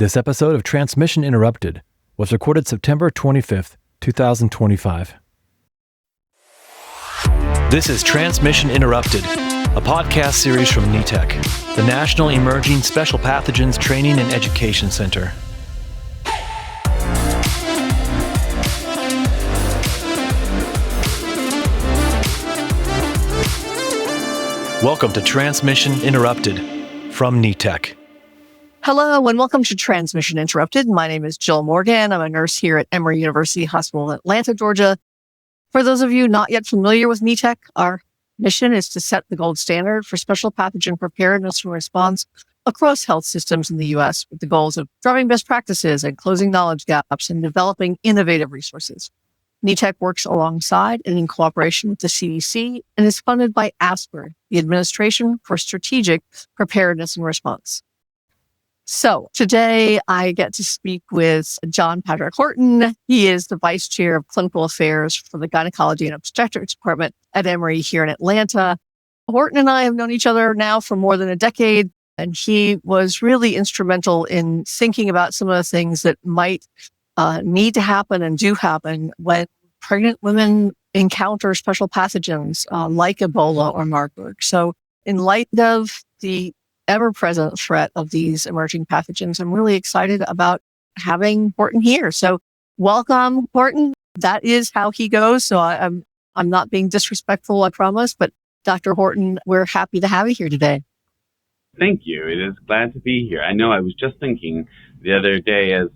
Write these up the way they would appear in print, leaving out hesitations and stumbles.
This episode of Transmission Interrupted was recorded September 25th, 2025. This is Transmission Interrupted, a podcast series from NETEC, the National Emerging Special Pathogens Training and Education Center. Welcome to Transmission Interrupted from NETEC. Hello and welcome to Transmission Interrupted. My name is Jill Morgan. I'm a nurse here at Emory University Hospital in Atlanta, Georgia. For those of you not yet familiar with NETEC, our mission is to set the gold standard for special pathogen preparedness and response across health systems in the U.S. with the goals of driving best practices and closing knowledge gaps and developing innovative resources. NETEC works alongside and in cooperation with the CDC and is funded by ASPR, the Administration for Strategic Preparedness and Response. So today I get to speak with John Patrick Horton. He is the Vice Chair of Clinical Affairs for the Gynecology and Obstetrics Department at Emory here in Atlanta. Horton and I have known each other now for more than a decade, and he was really instrumental in thinking about some of the things that might need to happen and do happen when pregnant women encounter special pathogens like Ebola or Marburg. So in light of the ever-present threat of these emerging pathogens, I'm really excited about having Horton here. So welcome, Horton. That is how he goes. So I'm not being disrespectful, I promise. But Dr. Horton, we're happy to have you here today. Thank you. It is glad to be here. I know I was just thinking the other day as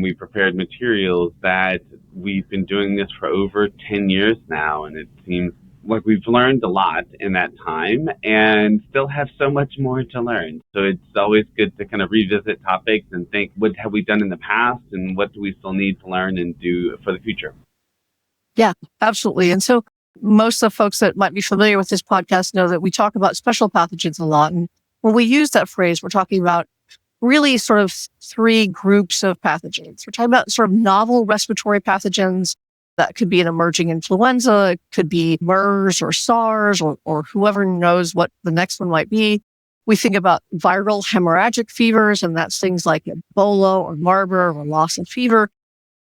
we prepared materials that we've been doing this for over 10 years now, and it seems like we've learned a lot in that time and still have so much more to learn. So it's always good to kind of revisit topics and think, what have we done in the past and what do we still need to learn and do for the future? Yeah, absolutely. And so most of the folks that might be familiar with this podcast know that we talk about special pathogens a lot. And when we use that phrase, we're talking about really sort of three groups of pathogens. We're talking about sort of novel respiratory pathogens. That could be an emerging influenza, it could be MERS or SARS or whoever knows what the next one might be. We think about viral hemorrhagic fevers, and that's things like Ebola or Marburg or Lassa fever.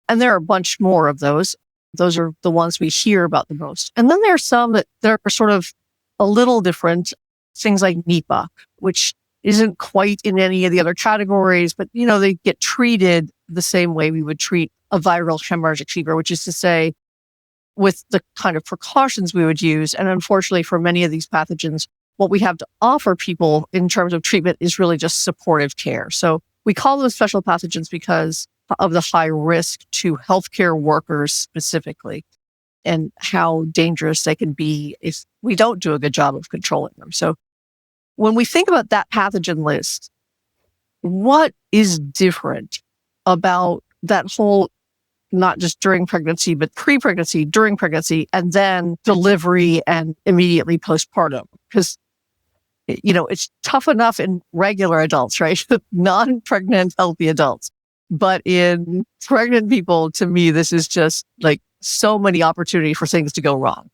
And there are a bunch more of those. Those are the ones we hear about the most. And then there are some that are sort of a little different, things like Nipah, which isn't quite in any of the other categories, but, they get treated the same way we would treat a viral hemorrhagic fever, which is to say, with the kind of precautions we would use. And unfortunately, for many of these pathogens, what we have to offer people in terms of treatment is really just supportive care. So we call them special pathogens because of the high risk to healthcare workers specifically and how dangerous they can be if we don't do a good job of controlling them. So when we think about that pathogen list, what is different about that whole, not just during pregnancy, but pre-pregnancy, during pregnancy, and then delivery and immediately postpartum? Because, it's tough enough in regular adults, right? Non-pregnant, healthy adults. But in pregnant people, to me, this is just like so many opportunities for things to go wrong.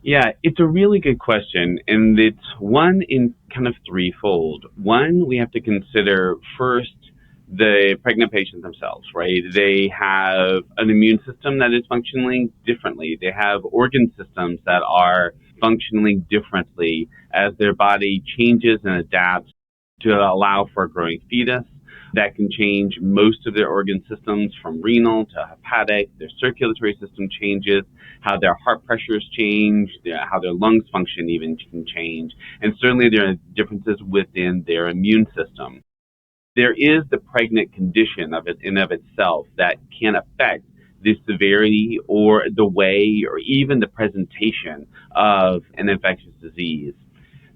Yeah, it's a really good question, and it's one in kind of threefold. One, we have to consider first the pregnant patients themselves, right? They have an immune system that is functioning differently. They have organ systems that are functioning differently as their body changes and adapts to allow for a growing fetus. That can change most of their organ systems from renal to hepatic. Their circulatory system changes, how their heart pressures change, how their lungs function even can change. And certainly there are differences within their immune system. There is the pregnant condition of it in of itself that can affect the severity or the way or even the presentation of an infectious disease.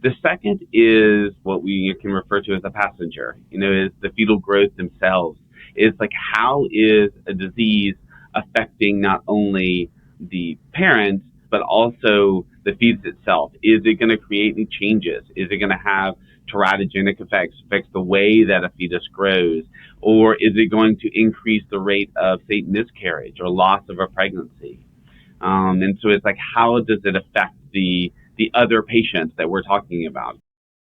The second is what we can refer to as a passenger, is the fetal growth themselves. It's like, how is a disease affecting not only the parent, but also the fetus itself? Is it going to create any changes? Is it going to have teratogenic effects the way that a fetus grows? Or is it going to increase the rate of, say, miscarriage or loss of a pregnancy? And so it's like, how does it affect the other patients that we're talking about?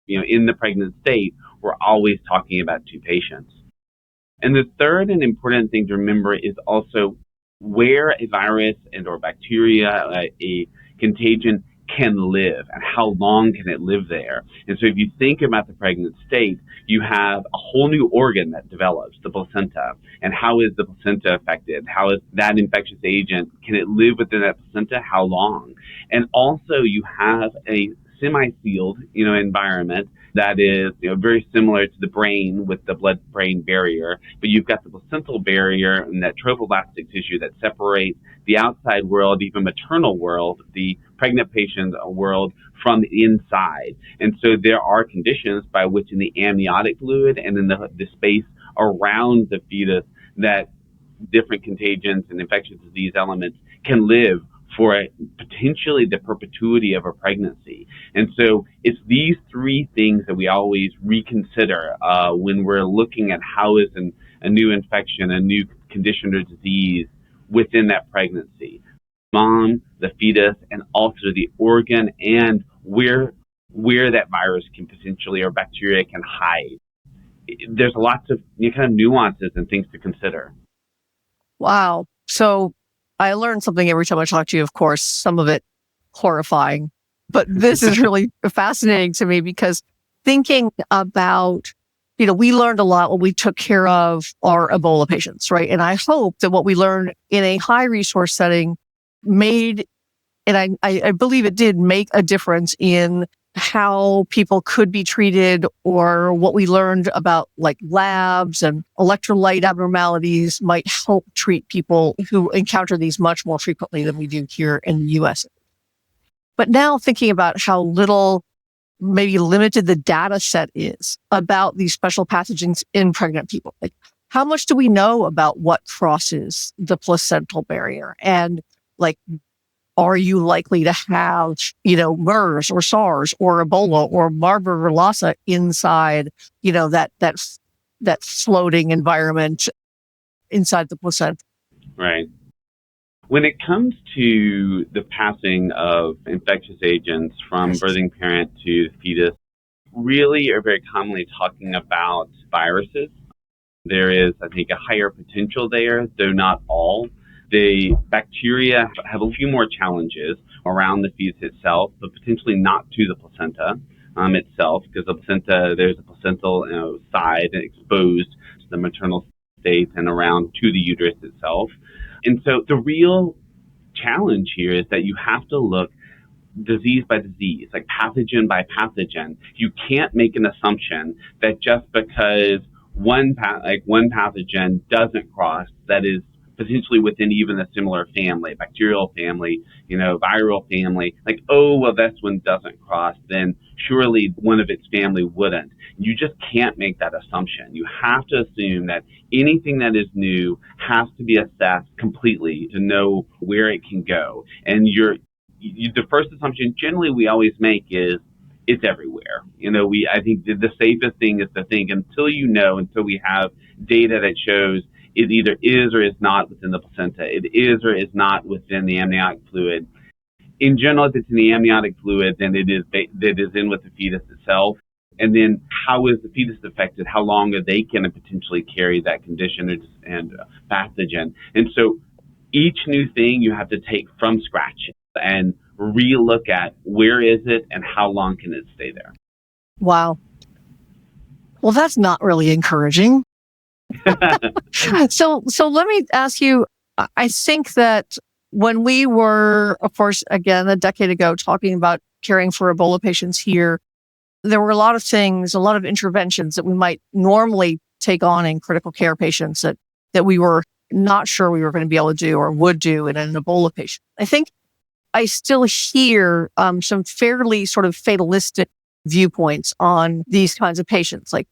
In the pregnant state, we're always talking about 2 patients. And the third and important thing to remember is also where a virus and or bacteria, a contagion can live and how long can it live there. And so if you think about the pregnant state, you have a whole new organ that develops, the placenta. And how is the placenta affected? How is that infectious agent? Can it live within that placenta? How long? And also you have a semi-sealed, environment that is, very similar to the brain with the blood-brain barrier, but you've got the placental barrier and that trophoblastic tissue that separates the outside world, even maternal world, the pregnant patient world from the inside. And so there are conditions by which in the amniotic fluid and in the space around the fetus that different contagions and infectious disease elements can live for potentially the perpetuity of a pregnancy. And so it's these 3 things that we always reconsider when we're looking at how is a new infection, a new condition or disease within that pregnancy. Mom, the fetus, and also the organ and where that virus can potentially or bacteria can hide. There's lots of kind of nuances and things to consider. Wow. So I learn something every time I talk to you, of course, some of it horrifying, but this is really fascinating to me because thinking about, we learned a lot when we took care of our Ebola patients, right? And I hope that what we learned in a high resource setting made, and I believe it did make a difference in how people could be treated or what we learned about like labs and electrolyte abnormalities might help treat people who encounter these much more frequently than we do here in the US. But now thinking about how little, maybe limited the data set is about these special pathogens in pregnant people. Like how much do we know about what crosses the placental barrier? And like, are you likely to have, MERS or SARS or Ebola or Marburg or Lassa inside, that floating environment inside the placenta? Right. When it comes to the passing of infectious agents from birthing parent to fetus, really are very commonly talking about viruses. There is, I think, a higher potential there, though not all. The bacteria have a few more challenges around the fetus itself, but potentially not to the placenta itself, because the placenta, there's a placental side exposed to the maternal state and around to the uterus itself. And so the real challenge here is that you have to look disease by disease, like pathogen by pathogen. You can't make an assumption that just because one pathogen doesn't cross, that is potentially within even a similar family, bacterial family, viral family, like, oh, well, this one doesn't cross, then surely one of its family wouldn't. You just can't make that assumption. You have to assume that anything that is new has to be assessed completely to know where it can go. And the first assumption generally we always make is it's everywhere. I think the safest thing is to think until we have data that shows it either is or is not within the placenta. It is or is not within the amniotic fluid. In general, if it's in the amniotic fluid, then it is in with the fetus itself. And then how is the fetus affected? How long are they going to potentially carry that condition and pathogen? And so each new thing you have to take from scratch and re-look at where is it and how long can it stay there. Wow. Well, that's not really encouraging. So let me ask you, I think that when we were, of course, again, a decade ago, talking about caring for Ebola patients here, there were a lot of things, a lot of interventions that we might normally take on in critical care patients that we were not sure we were going to be able to do or would do in an Ebola patient. I think I still hear some fairly sort of fatalistic viewpoints on these kinds of patients, like,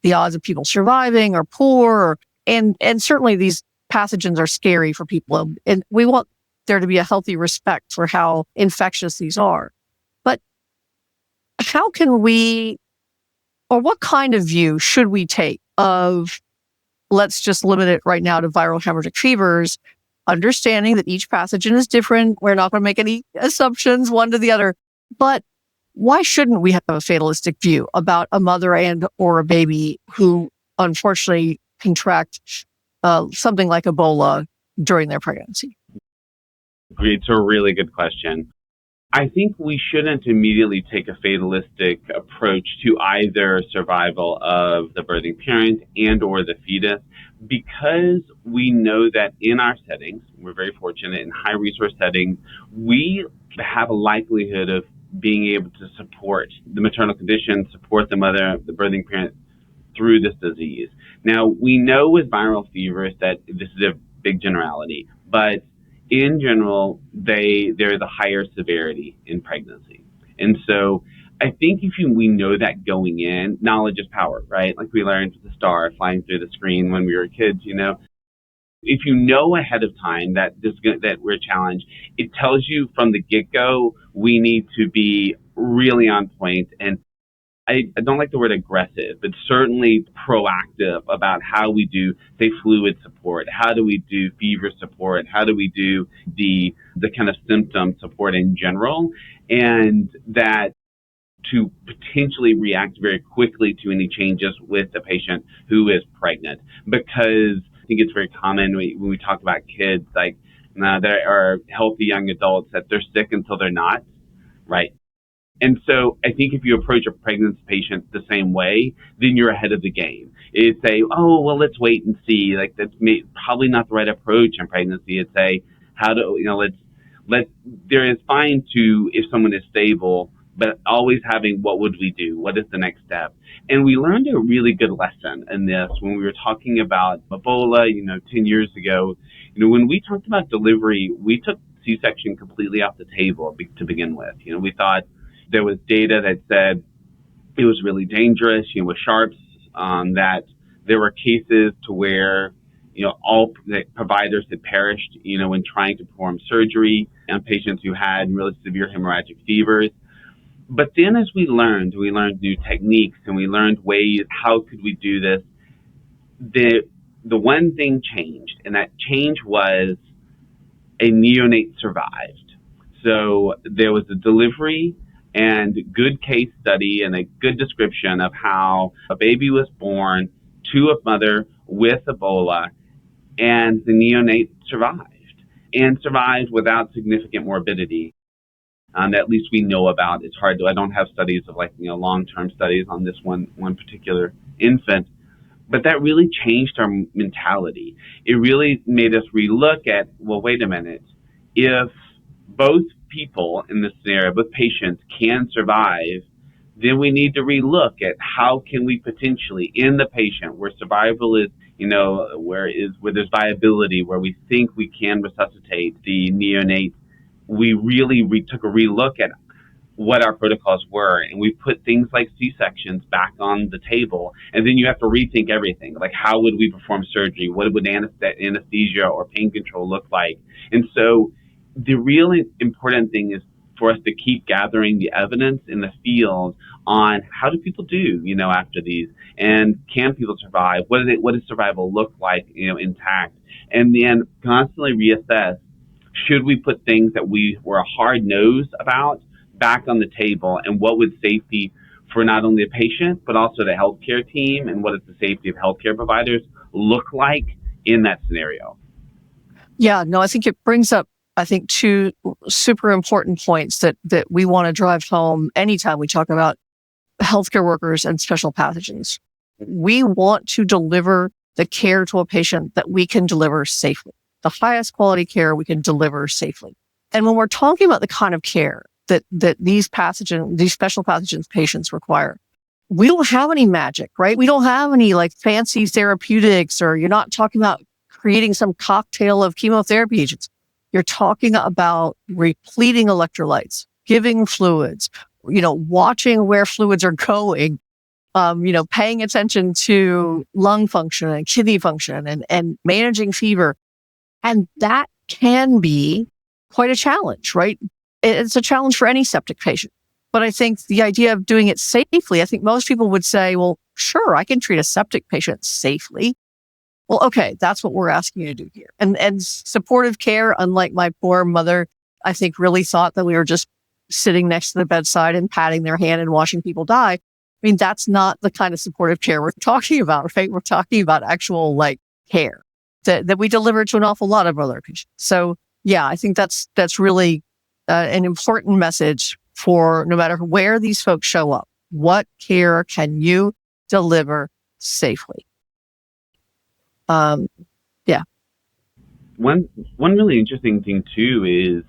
the odds of people surviving are poor, and certainly these pathogens are scary for people. And we want there to be a healthy respect for how infectious these are. But how can we, or what kind of view should we take of, let's just limit it right now to viral hemorrhagic fevers, understanding that each pathogen is different. We're not going to make any assumptions one to the other. But, why shouldn't we have a fatalistic view about a mother and or a baby who unfortunately contract something like Ebola during their pregnancy? It's a really good question. I think we shouldn't immediately take a fatalistic approach to either survival of the birthing parent and or the fetus, because we know that in our settings, we're very fortunate in high resource settings, we have a likelihood of being able to support the maternal condition, support the mother, the birthing parent through this disease. Now, we know with viral fevers that this is a big generality, but in general, they're the higher severity in pregnancy. And so I think we know that going in, knowledge is power, right? Like we learned with the star flying through the screen when we were kids, If you know ahead of time that that we're challenged, it tells you from the get-go, we need to be really on point. And I don't like the word aggressive, but certainly proactive about how we do, say, fluid support. How do we do fever support? How do we do the kind of symptom support in general? And that to potentially react very quickly to any changes with the patient who is pregnant. Because I think it's very common when we talk about kids, like there are healthy young adults that they're sick until they're not, right? And so I think if you approach a pregnant patient the same way, then you're ahead of the game. It's say, oh, well, let's wait and see. Like that's probably not the right approach in pregnancy. It's say, there is fine to, if someone is stable, but always having what would we do? What is the next step? And we learned a really good lesson in this when we were talking about Ebola, 10 years ago. When we talked about delivery, we took C-section completely off the table to begin with. We thought there was data that said it was really dangerous, with sharps, that there were cases to where, all the providers had perished, when trying to perform surgery on patients who had really severe hemorrhagic fevers. But then as we learned new techniques and we learned ways, how could we do this? The one thing changed, and that change was a neonate survived. So there was a delivery and good case study and a good description of how a baby was born to a mother with Ebola, and the neonate survived without significant morbidity. That at least we know about. It's hard to, I don't have studies of long-term studies on this one particular infant, but that really changed our mentality. It really made us relook at, well, wait a minute, if both people in this scenario, both patients can survive, then we need to relook at how can we potentially, in the patient where survival is, where there's viability, where we think we can resuscitate the neonate, we took a relook at what our protocols were, and we put things like C-sections back on the table. And then you have to rethink everything, like how would we perform surgery? What would anesthesia or pain control look like? And so the really important thing is for us to keep gathering the evidence in the field on how do people do, after these, and can people survive? What does survival look like, intact? And then constantly reassess, should we put things that we were a hard nose about back on the table, and what would safety for not only the patient, but also the healthcare team, and what does the safety of healthcare providers look like in that scenario? Yeah, no, I think it brings up, two super important points that we want to drive home anytime we talk about healthcare workers and special pathogens. We want to deliver the care to a patient that we can deliver safely, the highest quality care we can deliver safely. And when we're talking about the kind of care that these special pathogens patients require, we don't have any magic, right? We don't have any fancy therapeutics, or you're not talking about creating some cocktail of chemotherapy agents. You're talking about repleting electrolytes, giving fluids, watching where fluids are going, paying attention to lung function and kidney function and managing fever. And that can be quite a challenge, right? It's a challenge for any septic patient. But I think the idea of doing it safely, I think most people would say, well, sure, I can treat a septic patient safely. Well, okay, that's what we're asking you to do here. And supportive care, unlike my poor mother, I think really thought that we were just sitting next to the bedside and patting their hand and watching people die. I mean, that's not the kind of supportive care we're talking about, right? We're talking about actual care that we deliver to an awful lot of other patients. So yeah, I think that's really an important message for no matter where these folks show up. What care can you deliver safely? Yeah. One really interesting thing too is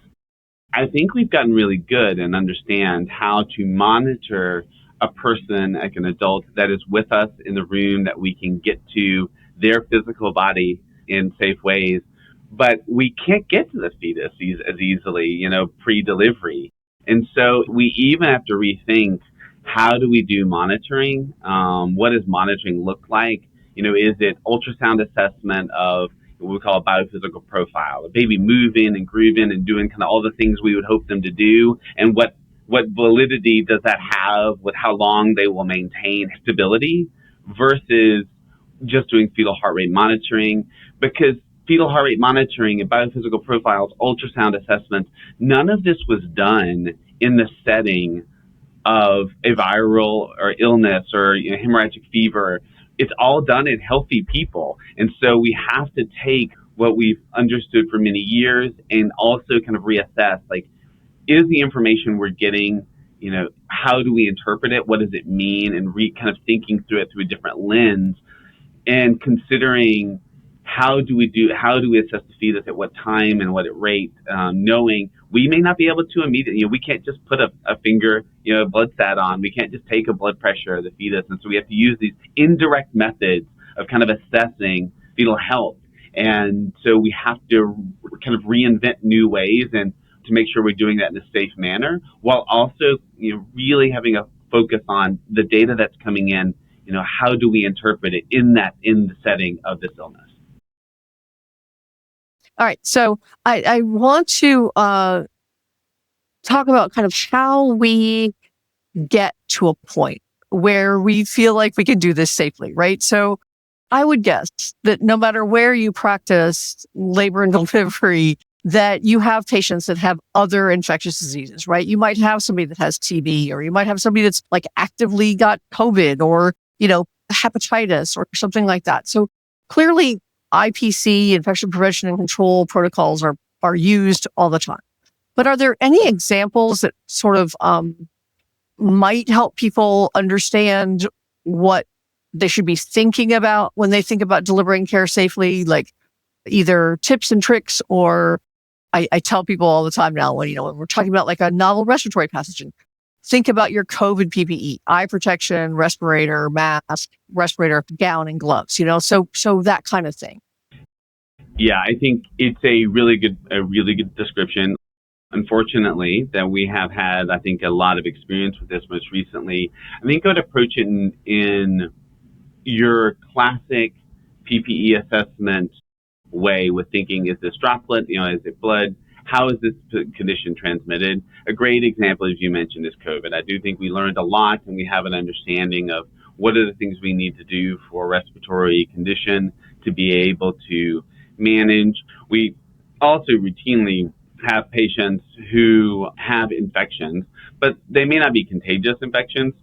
I think we've gotten really good and understand how to monitor a person, like an adult that is with us in the room, that we can get to their physical body in safe ways. But we can't get to the fetus as easily, pre-delivery. And so we even have to rethink, how do we do monitoring? What does monitoring look like? Is it ultrasound assessment of what we call a biophysical profile, a baby moving and grooving and doing kind of all the things we would hope them to do, and what validity does that have with how long they will maintain stability, versus just doing fetal heart rate monitoring? Because fetal heart rate monitoring and biophysical profiles, ultrasound assessments, none of this was done in the setting of a viral or illness or hemorrhagic fever. It's all done in healthy people. And so we have to take what we've understood for many years and also kind of reassess, is the information we're getting, how do we interpret it? What does it mean? And kind of thinking through it through a different lens, and considering how do we assess the fetus at what time and what rate, knowing we may not be able to immediately, we can't just put a finger, a blood stat on. We can't just take a blood pressure of the fetus. And so we have to use these indirect methods of kind of assessing fetal health. And so we have to kind of reinvent new ways and to make sure we're doing that in a safe manner, while also, really having a focus on the data that's coming in. How do we interpret it in the setting of this illness? All right. So I want to talk about kind of how we get to a point where we feel like we can do this safely, right? So I would guess that no matter where you practice labor and delivery, that you have patients that have other infectious diseases, right? You might have somebody that has TB, or you might have somebody that's actively got COVID or, hepatitis or something like that. So clearly IPC, infection prevention and control protocols are used all the time. But are there any examples that sort of might help people understand what they should be thinking about when they think about delivering care safely, like either tips and tricks, or I tell people all the time now when we're talking about a novel respiratory pathogen, think about your COVID PPE, eye protection, respirator, mask, respirator, gown, and gloves, so that kind of thing. Yeah, I think it's a really good description. Unfortunately, that we have had, I think, a lot of experience with this most recently. I think I would approach it in your classic PPE assessment way, with thinking, is this droplet, is it blood? How is this condition transmitted? A great example, as you mentioned, is COVID. I do think we learned a lot, and we have an understanding of what are the things we need to do for a respiratory condition to be able to manage. We also routinely have patients who have infections, but they may not be contagious infections.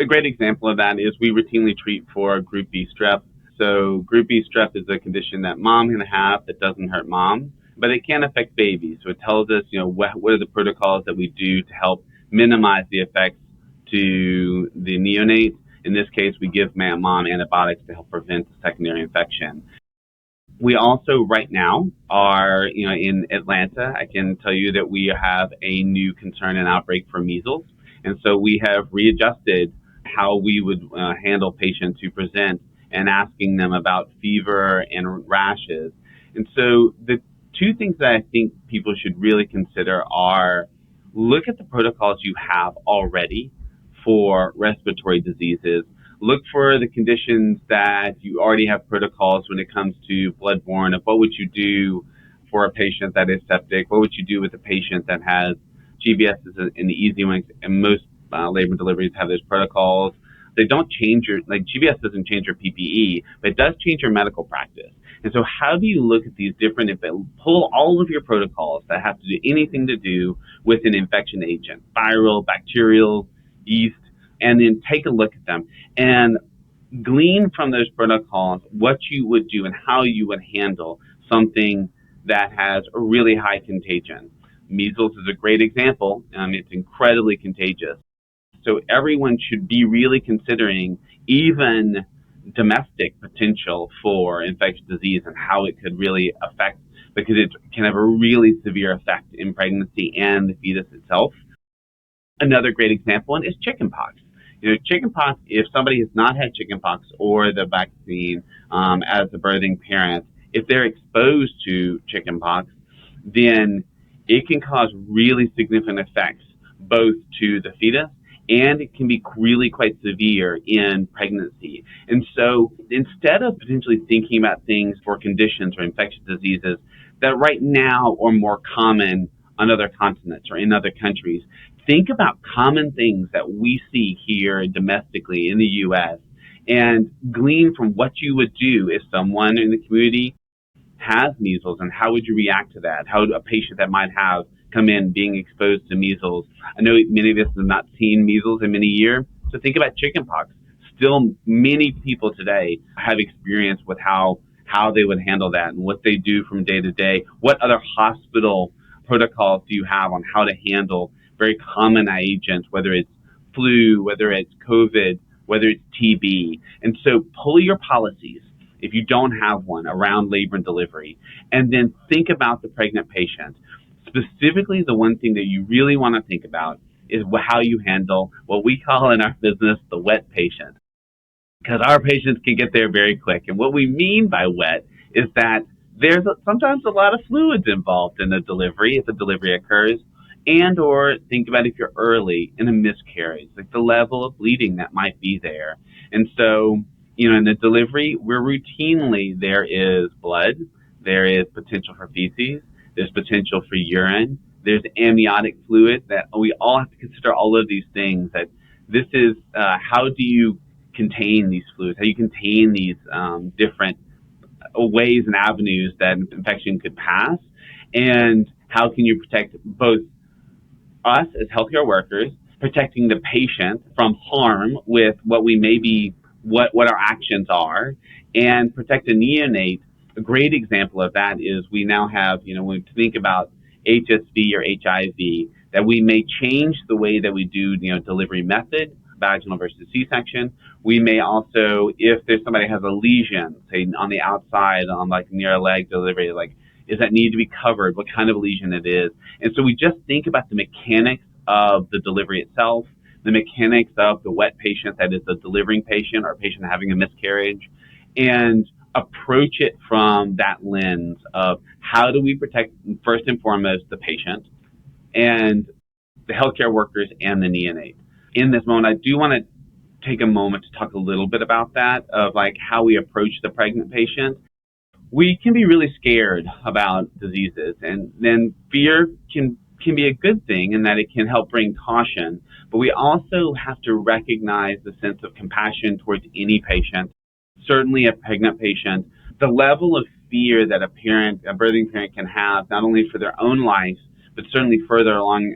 A great example of that is we routinely treat for group B strep. So group B strep is a condition that mom can have that doesn't hurt mom, but it can affect babies. So it tells us, what are the protocols that we do to help minimize the effects to the neonate. In this case, we give mom antibiotics to help prevent the secondary infection. We also right now are, in Atlanta, I can tell you that we have a new concern and outbreak for measles. And so we have readjusted how we would handle patients who present, and asking them about fever and rashes. And so the two things that I think people should really consider are, look at the protocols you have already for respiratory diseases. Look for the conditions that you already have protocols when it comes to bloodborne. Of what would you do for a patient that is septic? What would you do with a patient that has GBS in the easy ones? And most labor deliveries have those protocols. They don't change GBS doesn't change your PPE, but it does change your medical practice. And so how do you look at these different, pull all of your protocols that have to do anything to do with an infection agent, viral, bacterial, yeast, and then take a look at them and glean from those protocols what you would do and how you would handle something that has a really high contagion. Measles is a great example. It's incredibly contagious. So everyone should be really considering even domestic potential for infectious disease and how it could really affect, because it can have a really severe effect in pregnancy and the fetus itself. Another great example is chickenpox. Chickenpox, if somebody has not had chickenpox or the vaccine as a birthing parent, if they're exposed to chickenpox, then it can cause really significant effects both to the fetus, and it can be really quite severe in pregnancy. And so instead of potentially thinking about things for conditions or infectious diseases that right now are more common on other continents or in other countries, think about common things that we see here domestically in the U.S. and glean from what you would do if someone in the community has measles, and how would you react to that? How would a patient that might have come in being exposed to measles? I know many of us have not seen measles in many years, so think about chickenpox. Still, many people today have experience with how they would handle that and what they do from day to day. What other hospital protocols do you have on how to handle very common agents, whether it's flu, whether it's COVID, whether it's TB? And so pull your policies, if you don't have one, around labor and delivery, and then think about the pregnant patient. Specifically, the one thing that you really want to think about is how you handle what we call in our business the wet patient, because our patients can get there very quick. And what we mean by wet is that there's sometimes a lot of fluids involved in the delivery if a delivery occurs, and or think about if you're early in a miscarriage, like the level of bleeding that might be there. And so, in the delivery, there is blood, there is potential for feces, there's potential for urine, there's amniotic fluid, that we all have to consider all of these things. That this is how do you contain these fluids, how you contain these different ways and avenues that infection could pass, and how can you protect both us as healthcare workers, protecting the patient from harm with what our actions are, and protect the neonate. A great example of that is we now have, when we think about HSV or HIV, that we may change the way that we do, delivery method, vaginal versus C-section. We may also, if there's somebody has a lesion, say on the outside, on like near a leg delivery, does that need to be covered? What kind of lesion it is? And so we just think about the mechanics of the delivery itself, the mechanics of the wet patient, that is the delivering patient or a patient having a miscarriage, and approach it from that lens of how do we protect, first and foremost, the patient and the healthcare workers and the neonate. In this moment, I do want to take a moment to talk a little bit about that, of how we approach the pregnant patient. We can be really scared about diseases, and then fear can be a good thing in that it can help bring caution, but we also have to recognize the sense of compassion towards any patient, certainly a pregnant patient. The level of fear that a birthing parent can have, not only for their own life, but certainly further along,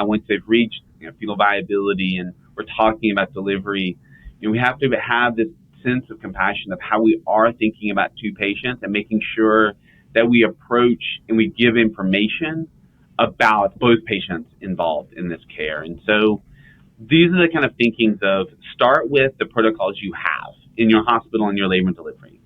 once they've reached fetal viability and we're talking about delivery, we have to have this sense of compassion of how we are thinking about two patients and making sure that we approach and we give information about both patients involved in this care. And so these are the kind of thinkings of start with the protocols you have in your hospital and your labor and delivery.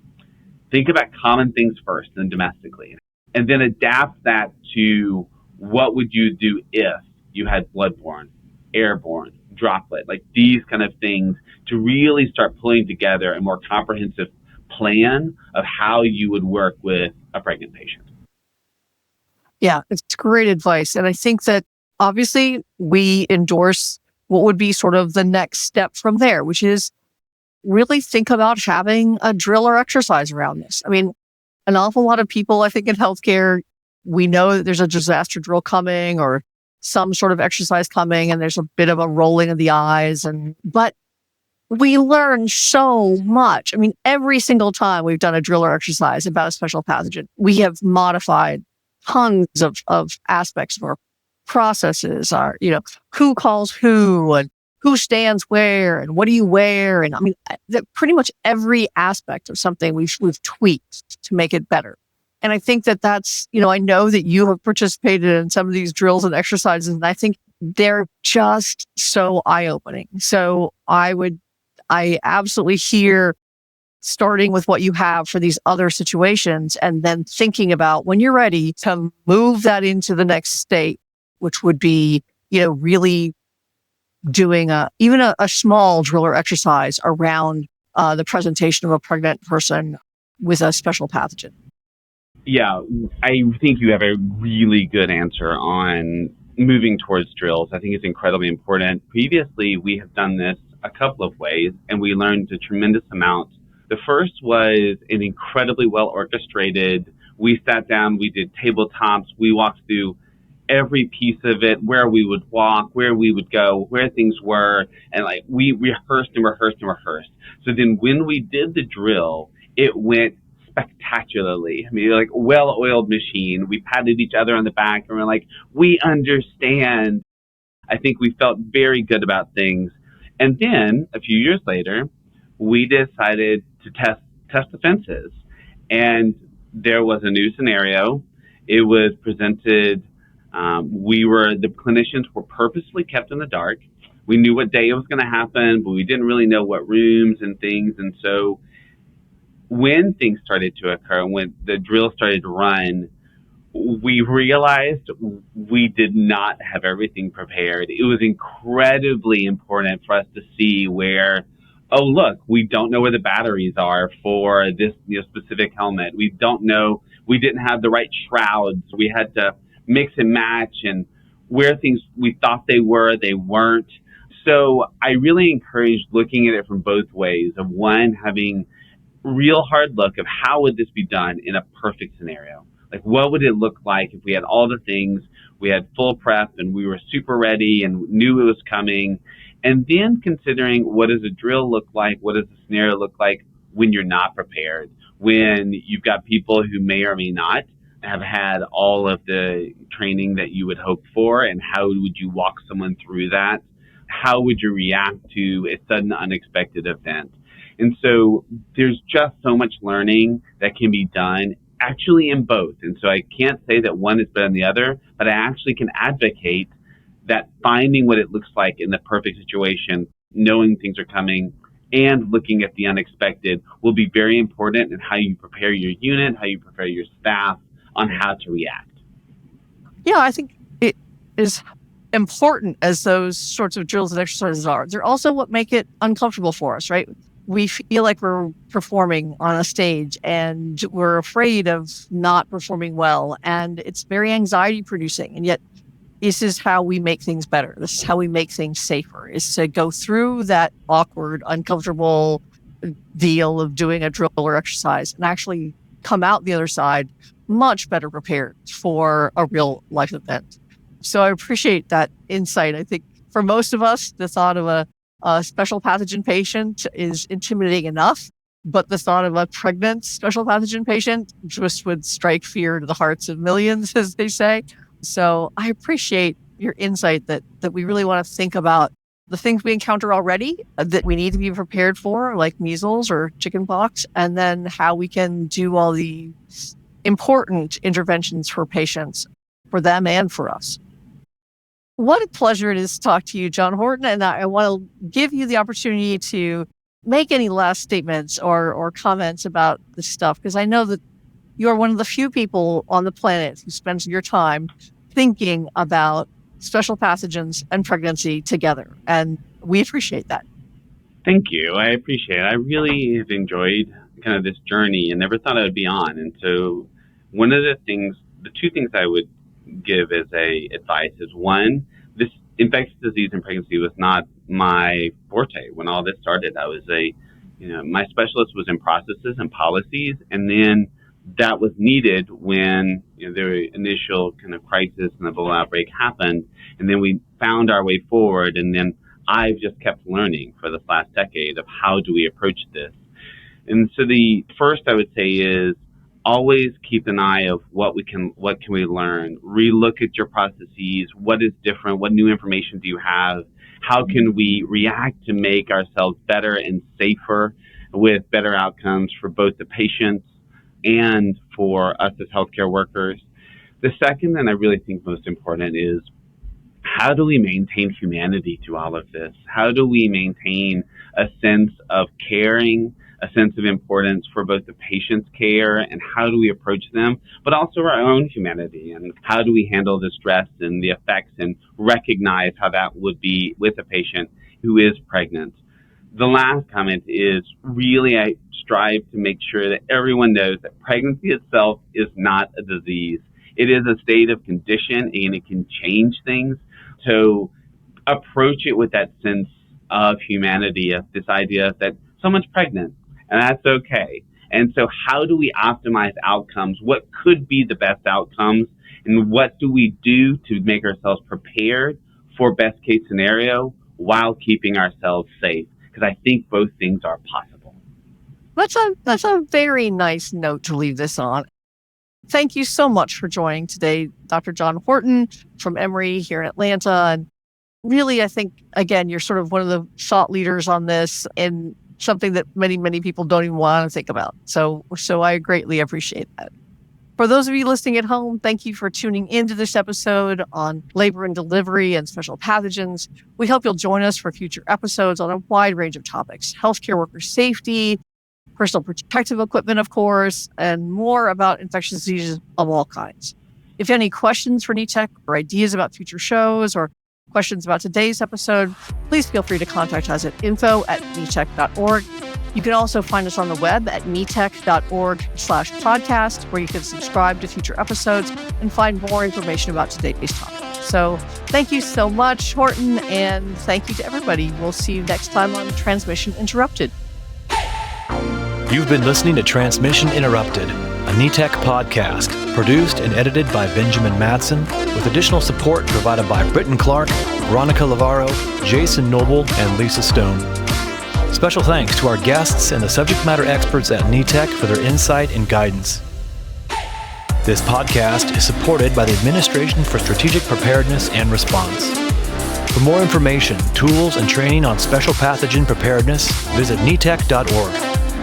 Think about common things first and domestically, and then adapt that to what would you do if you had bloodborne, airborne, droplet, these kind of things, to really start pulling together a more comprehensive plan of how you would work with a pregnant patient. Yeah, it's great advice. And I think that obviously we endorse what would be sort of the next step from there, which is really think about having a drill or exercise around this. I mean, an awful lot of people, I think, in healthcare, we know that there's a disaster drill coming or some sort of exercise coming, and there's a bit of a rolling of the eyes. But we learn so much. I mean, every single time we've done a drill or exercise about a special pathogen, we have modified tons of aspects of our processes, who calls who and who stands where and what do you wear. And I mean, pretty much every aspect of something we've tweaked to make it better. And I think that's, I know that you have participated in some of these drills and exercises, and I think they're just so eye-opening. So I absolutely hear starting with what you have for these other situations and then thinking about when you're ready to move that into the next state, which would be, really doing even a small drill or exercise around the presentation of a pregnant person with a special pathogen. Yeah, I think you have a really good answer on moving towards drills. I think it's incredibly important. Previously, we have done this a couple of ways, and we learned a tremendous amount. The first was an incredibly well orchestrated. We sat down, we did tabletops, we walked through every piece of it, where we would walk, where we would go, where things were, and we rehearsed and rehearsed and rehearsed. So then when we did the drill, it went spectacularly. I mean, like well-oiled machine. We patted each other on the back and we're like, we understand. I think we felt very good about things. And then a few years later, we decided to test the fences. And there was a new scenario. It was presented. The clinicians were purposely kept in the dark. We knew what day it was going to happen, but we didn't really know what rooms and things. And so when things started to occur, when the drill started to run, we realized we did not have everything prepared. It was incredibly important for us to see where, oh, look, we don't know where the batteries are for this specific helmet. We don't know. We didn't have the right shrouds. We had to mix and match, and where things we thought they weren't. So I really encouraged looking at it from both ways, of one, having real hard look of how would this be done in a perfect scenario. Like, what would it look like if we had all the things, we had full prep and we were super ready and knew it was coming. And then considering, what does a drill look like? What does the scenario look like when you're not prepared? When you've got people who may or may not have had all of the training that you would hope for, and how would you walk someone through that? How would you react to a sudden unexpected event? And so there's just so much learning that can be done actually in both. And so I can't say that one is better than the other, but I actually can advocate that finding what it looks like in the perfect situation, knowing things are coming, and looking at the unexpected will be very important in how you prepare your unit, how you prepare your staff on how to react. Yeah, I think it is important as those sorts of drills and exercises are. They're also what make it uncomfortable for us, right? We feel like we're performing on a stage and we're afraid of not performing well. And it's very anxiety producing. And yet this is how we make things better. This is how we make things safer, is to go through that awkward, uncomfortable deal of doing a drill or exercise and actually come out the other side much better prepared for a real life event. So I appreciate that insight. I think for most of us, the thought of a special pathogen patient is intimidating enough, but the thought of a pregnant special pathogen patient just would strike fear to the hearts of millions, as they say. So I appreciate your insight that we really want to think about the things we encounter already that we need to be prepared for, like measles or chickenpox, and then how we can do all the important interventions for patients, for them and for us. What a pleasure it is to talk to you, John Horton, and I want to give you the opportunity to make any last statements or comments about this stuff, because I know that you are one of the few people on the planet who spends your time thinking about special pathogens and pregnancy together, and we appreciate that. Thank you. I appreciate it. I really have enjoyed kind of this journey and never thought I would be on. And so one of the two things I would give as advice is, one, this infectious disease and pregnancy was not my forte. When all this started, I was my specialist was in processes and policies, and then that was needed when the initial kind of crisis and the Ebola outbreak happened, and then we found our way forward. And then I've just kept learning for this last decade of how do we approach this. And so the first I would say is always keep an eye of what can we learn. Relook at your processes. What is different? What new information do you have? How can we react to make ourselves better and safer with better outcomes for both the patients and for us as healthcare workers? The second, and I really think most important, is how do we maintain humanity to all of this? How do we maintain a sense of caring, a sense of importance for both the patient's care and how do we approach them, but also our own humanity, and how do we handle the stress and the effects and recognize how that would be with a patient who is pregnant. The last comment is really I strive to make sure that everyone knows that pregnancy itself is not a disease. It is a state of condition and it can change things. So approach it with that sense of humanity, of this idea that someone's pregnant and that's okay. And so how do we optimize outcomes? What could be the best outcomes? And what do we do to make ourselves prepared for best case scenario while keeping ourselves safe? Because I think both things are possible. That's a very nice note to leave this on. Thank you so much for joining today, Dr. John Horton from Emory here in Atlanta. And really, I think, again, you're sort of one of the thought leaders on this and something that many, many people don't even want to think about. So I greatly appreciate that. For those of you listening at home, thank you for tuning into this episode on labor and delivery and special pathogens. We hope you'll join us for future episodes on a wide range of topics: healthcare worker safety, personal protective equipment, of course, and more about infectious diseases of all kinds. If you have any questions for NETEC or ideas about future shows or questions about today's episode, please feel free to contact us at info@netec.org. You can also find us on the web at netec.org/podcast, where you can subscribe to future episodes and find more information about today's topic. So thank you so much, Horton, and thank you to everybody. We'll see you next time on Transmission Interrupted. You've been listening to Transmission Interrupted, a NETEC podcast, produced and edited by Benjamin Madsen, with additional support provided by Britton Clark, Veronica Lavaro, Jason Noble, and Lisa Stone. Special thanks to our guests and the subject matter experts at NETEC for their insight and guidance. This podcast is supported by the Administration for Strategic Preparedness and Response. For more information, tools, and training on special pathogen preparedness, visit netec.org.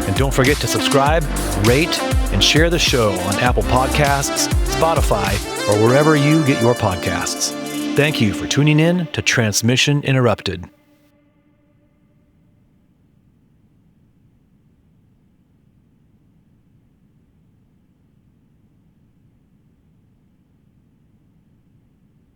And don't forget to subscribe, rate, and share the show on Apple Podcasts, Spotify, or wherever you get your podcasts. Thank you for tuning in to Transmission Interrupted.